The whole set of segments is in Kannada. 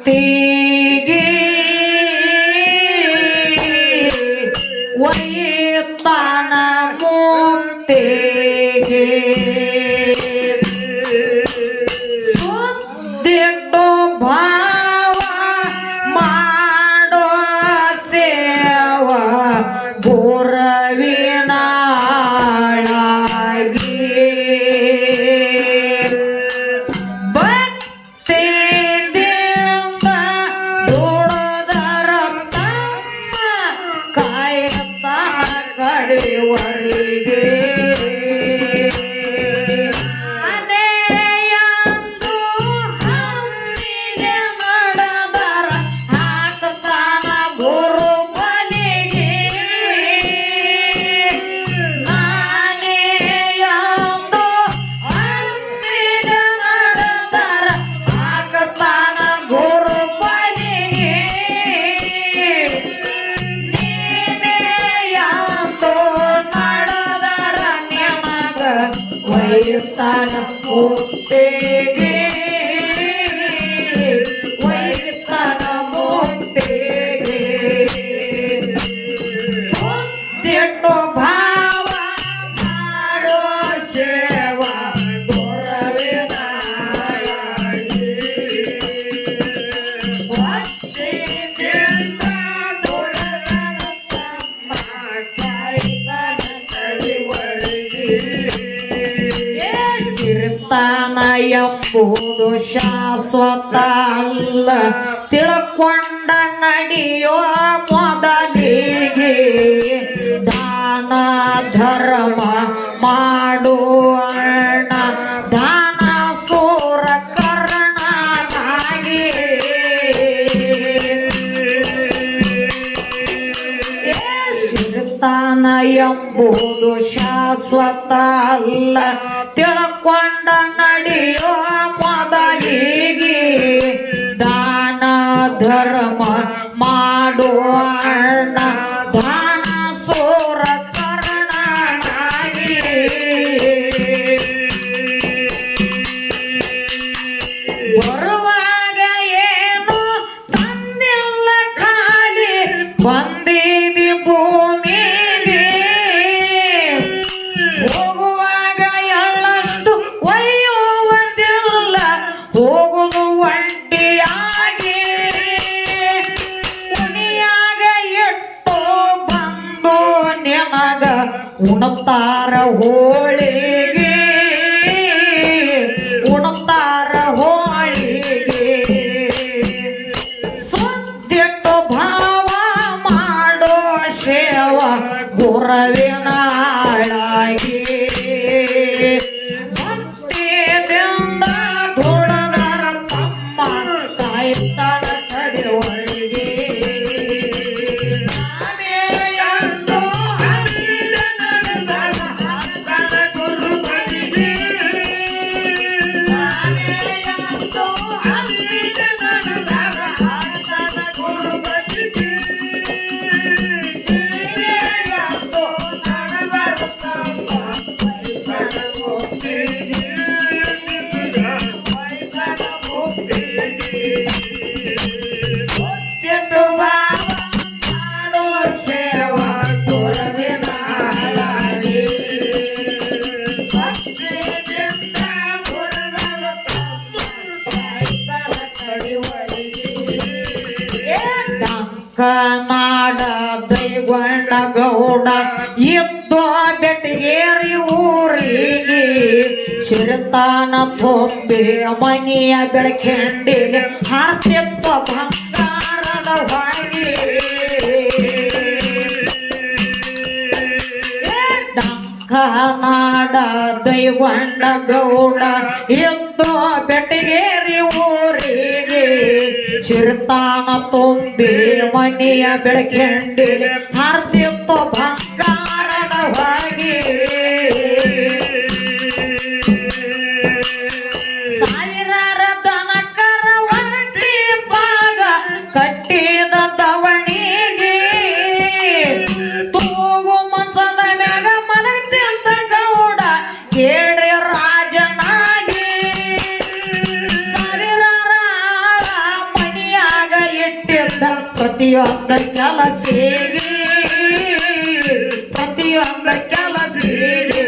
ಮುಕ್ತಿಗೆ ಒಯ್ತಾನ ಮುಕ್ತಿಗೆ ಸುದ್ದಿಟ್ಟು ಭಾವ ಮಾಡೋ ಸೇವ ಗುರವಿನ ಕಡೆವರೆಗೆ ಅನೆಯಂದು ಹಮ್ಮಿಗೆ ನಡೆದರ ಹಾಕತಾನ ಗುರು ಬಲಿಗೆ ನಾನೆಯಂದು ಹಮ್ಮಿಗೆ ನಡೆದರ ಹಾಕತಾನ ಗುರು ಬಲಿಗೆ ವೈತಾನ ಮುಕ್ತಿಗೆ ವೈತಾನ ಮುಕ್ತಿಗೆ ಸುದ್ದಿಟ್ಟು ಭಾವ ಮಾಡೋ ಸೇವಾ ಗುರವಿನ ಭಕ್ತಿಯಿಂದ ದುಡದನ ತಮ್ಮ ಕಾಯ್ತನ ಕಡಿವಳಿಗೆ ಇರ್ತಾನ ಎಂಬುದು ಶಾಶ್ವತ ಅಲ್ಲ ತಿಳ್ಕೊಂಡ ನಡೆಯೋ ಮೊದಲಿಗೆ ದಾನ ಧರ್ಮ ಮಾಡೋ ಅಣ್ಣ ದಾನ ಸೂರ ಕರ್ಣನಾಗಿ ಸಿರ್ತಾನ ಎಂಬುದು ಶಾಶ್ವತ ಅಲ್ಲ ತಿಳ್ಕೊಂಡ ನಡೆಯೋ ಮೊದಲಿಗೆ ದಾನ ಧರ್ಮ ಮಾಡೋ ಅಣ್ಣ ದಾನ ಸೂರ ಕರ್ಣನಾಗಿ ಬರುವಾಗ ಏನು ತಂದಿಲ್ಲ ಖಾಲಿ ಬಂದಿದಿ ಭೂಮಿಗೆ ಹೋಗುವಾಗ ಎಳ್ಳಷ್ಟು ಒಯ್ಯುವುದಿಲ್ಲ ಹೋಗುವುದು ಒಂಟಿಯಾಗಿ ಕುಣಿಯಾಗ ಇಟ್ಟು ಬಂದು ನಿನಗ ಉಣತಾರ ಹೋಳಿಗೆ ಉಣತಾರ ಹೋಳಿಗೆ ಸುದ್ದಿಟ್ಟು ಭಾವ ಮಾಡೋ ಸೇವ ಗುರವಿನ ಆಳಾಗಿ ಭಕ್ತಿಯಿಂದ ದುಡದರ ತಮ್ಮ ಕಾಯ್ತಾನ ಕಡೆವರೆಗೆ ನಾನೆಯಂದು ಹಮ್ಮಿಗೆ ನಡೆದರ ಹಾಕತಾನ ಗುರು ಬಲಿಗೆ ನಾನೆಯಂದು ಹಮ್ಮಿಗೆ ನಡೆದರ ಹಾಕತಾನ ಗುರು ಬಲಿಗೆ ಕನಾಡ ದೈಗೊಂಡ ಗೌಡ ಇದ್ದು ಬೆಟ್ಟಿಗೇರಿ ಊರಿಗೆ ಸಿರ್ತಾನ ತುಂಬಿ ಮನೆಯ ಬೆಳಕೆಂಡಿಗೆ ಹಾರ್ತಿತ್ತ ಬಂಗಾರದ ಹೊಗೆ ಕನಾಡ ದೈಗೊಂಡ ಗೌಡ ಇದ್ದು ಬೆಟ್ಟಿಗೇರಿ ಊರಿಗೆ ಸಿರ್ತಾನ ತುಂಬಿ ಮನೆಯ ಬೆಳಕೆಂಡಿಗೆ ಹಾರ್ತಿತ್ತ ಬಂಗಾರದ ಹೊಗೆ ಸಾವಿರಾರ ದನಕರ ಒಂಟಿ ಪಾಗ ಕಟ್ಟಿದ ದವಣಿಗೆ ತೂಗು ಮಂಚದ ಮ್ಯಾಗ ಮಲಗ್ತಿದ್ದ ಗೌಡ ಕೇಳಿ ರಾಜನಾಗಿ ಸಾವಿರಾರ ಆಳ ಮನೆಯ ಪ್ರತಿಯೊಂದ ಕೆಲಸಿಗೆ ಪ್ರತಿಯೊಂದ ಕೆಲಸಿಗೆ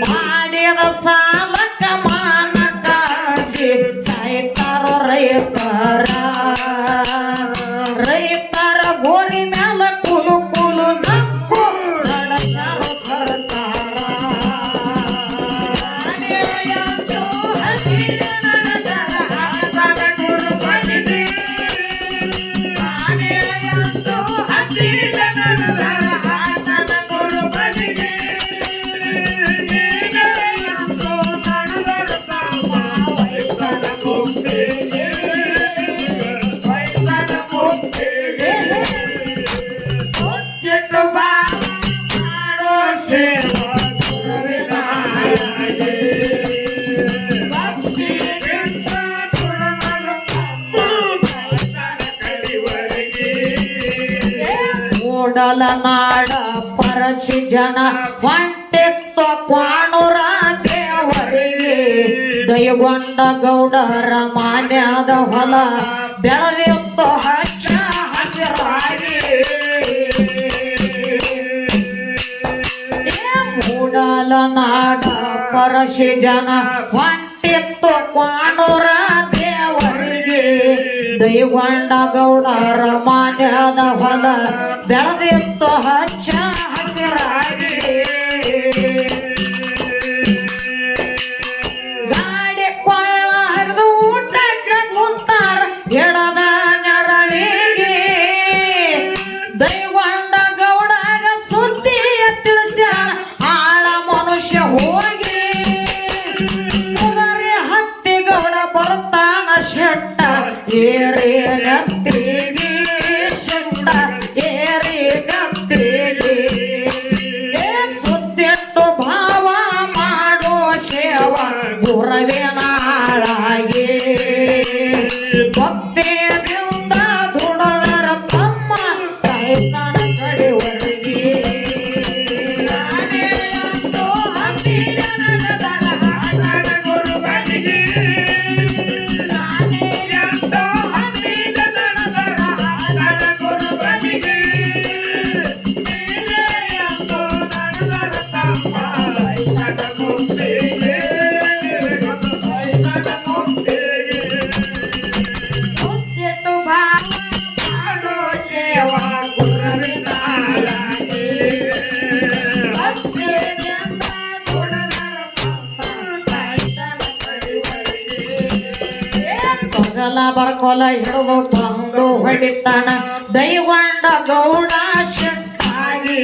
ಮಾಡಿದ ಸಾಲಕ ಮಾನ ಕಾಜಿ ಸಾಯ್ತಾರೋ ರೈತರ ಗೋರಿ ಮ್ಯಾಲ ಕುಲು ಕುಲು ನಕ್ಕು ನಡೆಸಲು ಸರ್ಕಾರ ಮೂಡಲ ನಾಡ ಪರಶಿ ಜನ ಹೊಂಟಿತ್ತು ಕ್ವಾಣೂರ ದೇವರಿಗೆ ದಯಗೊಂಡ ಗೌಡರ ಮಾನ್ಯದ ಹೊಲ ಬೆಳೆದಿತ್ತು ಹಚ್ಚ ಹಸಿರಾಗಿ ಮೂಡಲ ನಾಡ ಪರಶಿ ಜನ ಹೊಂಟಿತ್ತು ಕ್ವಾಣೂರ ದೇವರಿಗೆ ದಯಗೊಂಡ ಗೌಡರ ಮಾನ್ಯದ ಹೊಲ ಬೆಳೆದಿತ್ತು ಹಚ್ಚ ಹಸಿರಾಗಿ ಗಾಡಿ ಕೊಳ್ಳ ಹರಿದು ಊಟಕ್ಕೆ ಕುಂತಾರ ಎಡದ ನೆರಳಿಗೆ ದಯಗೊಂಡ ಗೌಡಗ ಸುದ್ದಿಯ ತಿಳಿಸ್ಯಾರ ಆಳ ಮನುಷ್ಯ ಹೋಗಿ ಹತ್ತಿ ಗೌಡ ಬರ್ತಾನ ಶೆಟ್ಟ ಏರಿ ಗತ್ತಿಗೆ ಶೆಟ್ಟ ಏರಿ ಗತ್ತಿಗೆ ಸುತ್ತಿಟ್ಟು ಭಾವ ಮಾಡೋ ಸೇವ ಗುರವಿನಾಳಾಗಿ ಭಕ್ತಿಯಿಂದ ದುಡದರ ತಮ್ಮ ಕೈತನ ಕಡೆವರೆಗೆ ಬರ್ಕೊಲ ಹಿಡಿದು ಬಂದು ಹೊಡಿತಾನ ದೈವಂಡ ಗೌಡ ಶೆಟ್ಟಾಗಿ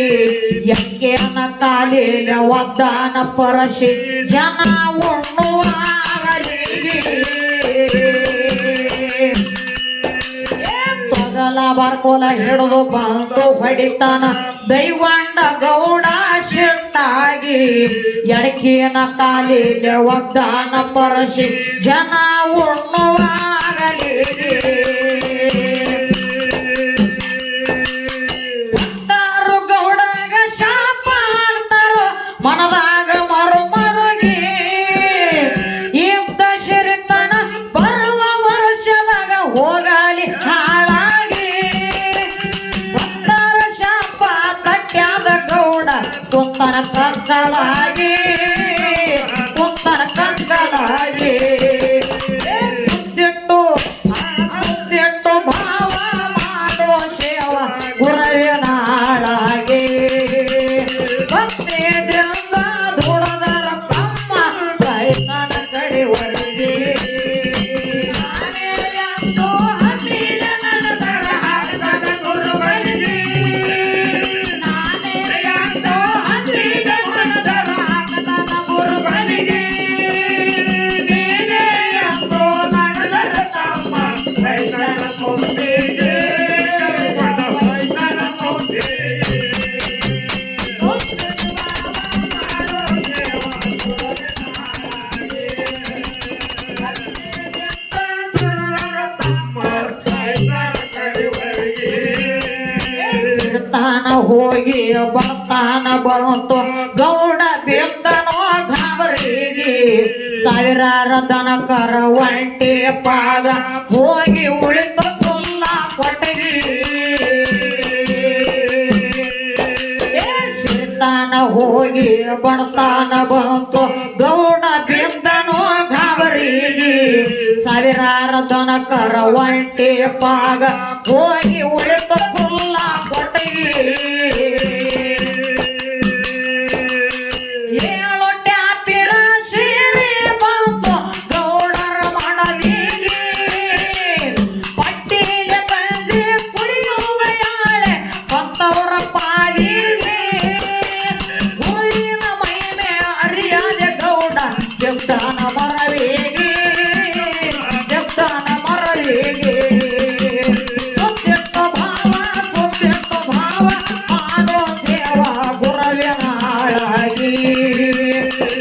ಯಂಗೇನ ಕಾಲಿನ ಒದ್ದಾನ ಪರಶಿ ಜನ ಉಣ್ಣುವಾಗಲಿಗೆ ತೊಗಲ ಬರ್ಕೊಲ ಹಿಡಿದು ಬಂದು ಹೊಡಿತಾನ ದೈವಂಡ ಗೌಡ ಶೆಟ್ಟಾಗಿ ಎಡಕಿನ ಕಾಲಿನ ಒದ್ದಾನ ಪರಶಿ ಜನ ಉಣ್ಣುವಾಗಲಿಗೆ ಅಂತಾರು ಗೌಡಗ ಶಾಪ ಅಂತಾರು ಮನದಾಗ ಮರುಮರುಗಿ ಇದ್ದ ಶಿರಿತನ ಬರುವ ವರ್ಷದಾಗ ಹೋಗಲಿ ಹಾಳಾಗಿ ಅಂತಾರ ಶಾಪ ತಟ್ಟ್ಯಾದ ಗೌಡ ಕುಂತನ ಕಂಕಲಾಗಿ ಕುಂತನ ಕಂಕಲಾಗಿ ಸುತ್ತಿಟ್ಟು ಭಾವ ಮಾಡೋ ಸೇವ ಗುರವಿನಾಳಾಗಿ ಭಕ್ತಿಯಿಂದ ದುಡದರ ತಮ್ಮ ಕೈತನ ಕಡೆವರೆಗೆ ಹೋಗಿ ಬರ್ತಾನ ಬಂತು ಗೌಡ ಬಿದ್ದನೋ ಗಾಬರಿಗೆ ಸಾವಿರಾರ ದನಕರ ಒಂಟಿ ಪಾಗ ಹೋಗಿ ಉಳಿತ ತುಲ್ಲ ಪಾನ ಬಂತು ಗೌಡ ಬಿದ್ದನೋ ಗಾಬರಿಗೆ ಸಾವಿರಾರ ದನಕರ ಒಂಟೆ ಪಾಗ ಹೋಗಿ ಉಳಿತು ಕುಲ್ಲ ಕೊಟ್ಟಿಗೆ ಏಳೊಟ್ಟೆ ಅಪ್ಪಿರ ಸೀರೆ ಬಂತು ಗೌಡರ ಮಾಡಲಿಗೆ ಪಟ್ಟಿಗೆ ತಂದಿ ಕುಡಿಯುವ ಯಾಳೆ ಬಂತವರ ಪಾಲಿಗೆ ಹೂವಿನ ಮೈಮೆ ಅರಿಯಾದ ಗೌಡ ಜಗ್ದಾನ ಮರವೇಗೆ ಜಗ್ದಾನ ಮರವೇಗೆ ಸುತ್ತಿಟ್ಟ ಭಾವ ಮಾಡೋ ಸೇವಾ ಗುರವಿನ ಹಾಳಾಗಿ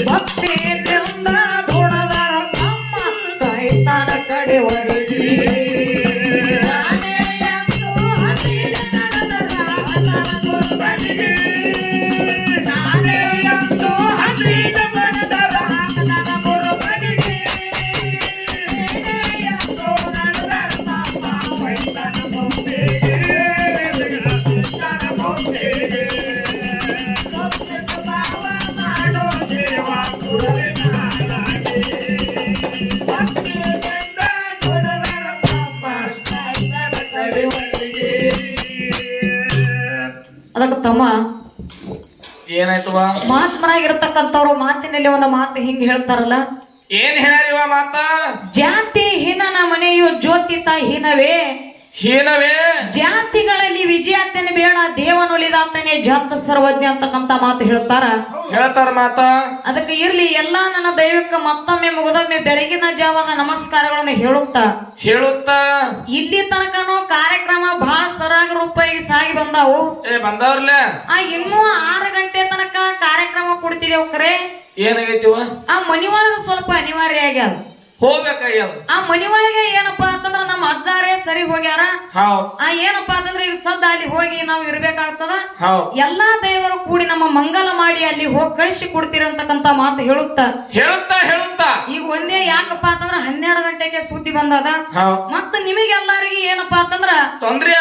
ಭಕ್ತಿಯಿಂದ ದುಡದರ ತಮ್ಮ ಕೈತನ ಕಡೆವರೆಗೆ ಅದಕ್ಕೆ ತಮ್ಮ ಏನಾಯ್ತವ ಮಹಾತ್ಮರಾಗಿರ್ತಕ್ಕಂಥವ್ರು ಮಾತಿನಲ್ಲಿ ಒಂದು ಮಾತು ಹಿಂಗ್ ಹೇಳ್ತಾರಲ್ಲ, ಏನ್ ಹೇಳ್ಯಾರಿವ ಮಾತ? ಜಾತಿ ಹೀನನ ಮನೆಯು ಜ್ಯೋತಿತ ಹೀನವೇ ಹೀನವೇ ಜಾತಿಗಳಲ್ಲಿ ವಿಜಯಾತನೆ ಬೇಡ ದೇವನುಳಿದಾತನೇ ಜಾತ ಸರ್ವಜ್ಞ ಅಂತಕ್ಕಂತ ಮಾತು ಹೇಳ್ತಾರ ಮಾತ. ಅದಕ್ಕೆ ಇರ್ಲಿ ಎಲ್ಲಾ ನನ್ನ ದೈವಕ್ಕೆ ಮತ್ತೊಮ್ಮೆ ಮುಗಿದೊಮ್ಮೆ ಬೆಳಗಿನ ಜಾವದ ನಮಸ್ಕಾರಗಳನ್ನು ಹೇಳುತ್ತಾ ಇಲ್ಲಿ ತನಕನೂ ಕಾರ್ಯಕ್ರಮ ಬಹಳ ಸರಾಗ ರೂಪಾಯಿಗೆ ಸಾಗಿ ಬಂದಾವು. ಬಂದವ್ರಲ್ಲ ಇನ್ನೂ 6 ಗಂಟೆ ತನಕ ಕಾರ್ಯಕ್ರಮ ಕೊಡ್ತಿದ್ದೇವು. ಖರೆ ಏನಾಗೈತಿವ? ಆ ಮನಿ ಒಳಗ ಸ್ವಲ್ಪ ಅನಿವಾರ್ಯ ಆಗ್ಯಾದ, ಹೋಗ್ಬೇಕಾಗ್ಯದ. ಆ ಮನಿ ಒಳಗೆ ಏನಪ್ಪಾ ಅಂತಂದ್ರ ನಮ್ಮ ಅಜ್ಜಾರೇ ಸರಿ ಹೋಗ್ಯಾರ. ಏನಪ್ಪಾ ಅಂತಂದ್ರ ಈಗ ಸದ್ದ ಅಲ್ಲಿ ಹೋಗಿ ನಾವು ಇರ್ಬೇಕಾಗ್ತದ. ಎಲ್ಲಾ ದೇವರು ಕೂಡಿ ನಮ್ಮ ಮಂಗಲ ಮಾಡಿ ಅಲ್ಲಿ ಹೋಗಿ ಕಳಿಸಿ ಕೊಡ್ತಿರಂತಕ್ಕಂತ ಮಾತು ಹೇಳುತ್ತಾ ಈಗ ಒಂದೇ ಯಾಕಪ್ಪಾ ಅಂತಂದ್ರ 12 ಗಂಟೆಗೆ ಸುದ್ದಿ ಬಂದದ. ಮತ್ತ ನಿಮಗೆಲ್ಲರಿಗೂ ಏನಪ್ಪಾ ಅಂತಂದ್ರ ತೊಂದ್ರೆ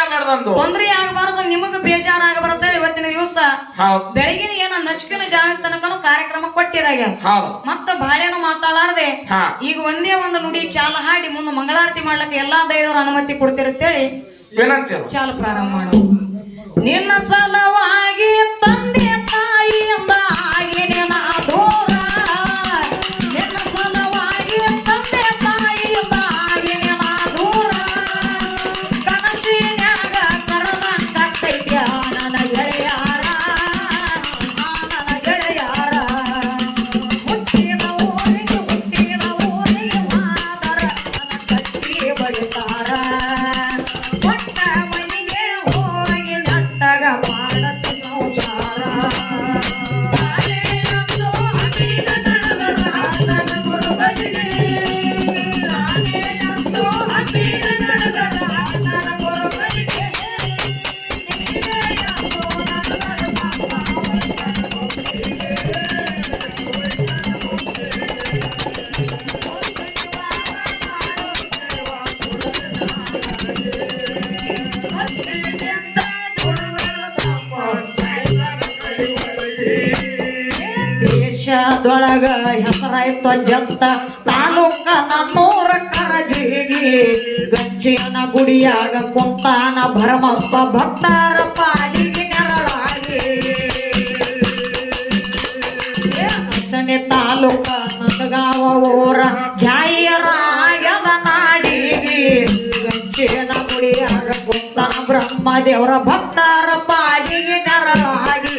ಆಗಬಾರದು, ನಿಮಗ ಬೇಜಾರಾಗಬಾರದು. ಇವತ್ತಿನ ದಿವಸ ಬೆಳಗಿನ ಏನ ನಶ್ಕಿನ ಜಾವ ತನಕನು ಕಾರ್ಯಕ್ರಮ ಕೊಟ್ಟಿರಾಗ ಮತ್ತ ಬಾಳೆನು ಮಾತಾಡಾರದೆ ಈಗ ಒಂದೇ ಒಂದು ನುಡಿ ಚಾಲ ಹಾಡಿ ಮುಂದೆ ಮಂಗಳಾರತಿ ಮಾಡ್ಲಿಕ್ಕೆ ಎಲ್ಲಾ ದೈವರ ಅನುಮತಿ ಕೊಡ್ತಿರತ್ತೇಳಿ ಚಾಲ ಪ್ರಾರಂಭ ಮಾಡು. ನಿನ್ನ ಸಲವಾಗಿ ತಂದೆ ತಾಯಿಯಿಂದ ಆಗಿನ ದೂರ, ನಿನ್ನ ಸಲವಾಗಿ ತಂದೆ ತಾಯಿಯಿಂದ ಆಗಿನ ದೂರ, ಕನಸಿನ್ಯಾಗ ಕರದಂಗಾಗ್ತೈತ್ಯ ನನ್ನ ಗೆಳೆಯಾರ, ನನ್ನ ಗೆಳೆಯಾರ. ಹುಟ್ಟಿದ ಊರಿಗೆ ಮಾದರ ನನ್ನ ಕಟ್ಟಿ ಬಡಿತಾರ, ಒಟ್ಟ ಮನೆಗೆ ಹೋಗಿ ನಟ್ಟಗ ಮಾಡತ ಸಂಸಾರ. ದೇಶದೊಳಗ ಹೆಸರಾಯ್ತು ಜಂತ ತಾಲೂಕ ನಮ್ಮೂರ ಕರಜಿಗಿ, ಗಂಚಿನ ಗುಡಿಯಾಗ ಕುಂತಾನ ಭರಮಪ್ಪ ಭಕ್ತರ ಪಾಲಿಗೆ ನೆರಳಾಗಿ. ಹತ್ತನೇ ತಾಲೂಕ ನಂದಗಾವ ಊರ ಜಾಯಿಯರಾಗ್ಯದ ನಾಡಿಗಿ, ಗಂಚಿನ ಗುಡಿಯಾಗ ಕುಂತಾನ ಬ್ರಹ್ಮ ದೇವರ ಭಕ್ತರ ಪಾಲಿಗೆ ನೆರಳಾಗಿ.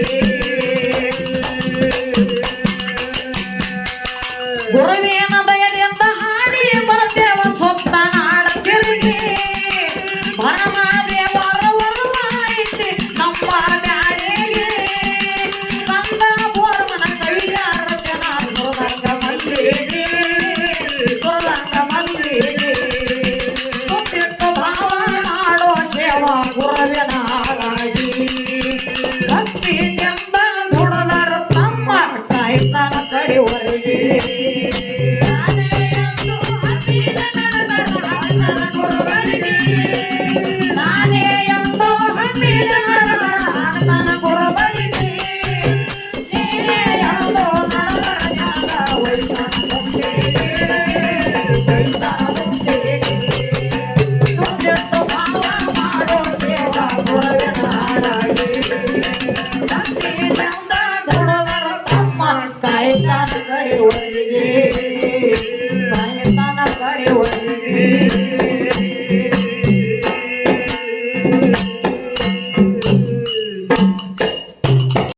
ಗುರುವಿನ ದಯದಿಂದ ಹಾಡಿ ಬರ್ತೇವ ಸೊತ್ತ ನಾಡ ತಿರುಗಿ, ಭರಮದೇವರ ವರವಾಯಿಸಿ ನಮ್ಮ ಬ್ಯಾಳೆಗೆ, ನಂದನ ಬೋರ್ಮನ ಕವಿಯ ರಚನಾ ಸುರದಂಗ ಮಲ್ಲಿಗೆ, ಸುರದಂಗ ಮಲ್ಲಿಗೆ. ಸುತ್ತಿಟ್ಟು ಭಾವ ಮಾಡೋ ಸೇವಾ ಗುರುವಿನ ಹಾಗಾಗಿ, ಭಕ್ತಿಯಿಂದ ದುಡದರ ತಮ್ಮ ಕಾಯ್ತನ ಕಡೆವರೆಗೆ.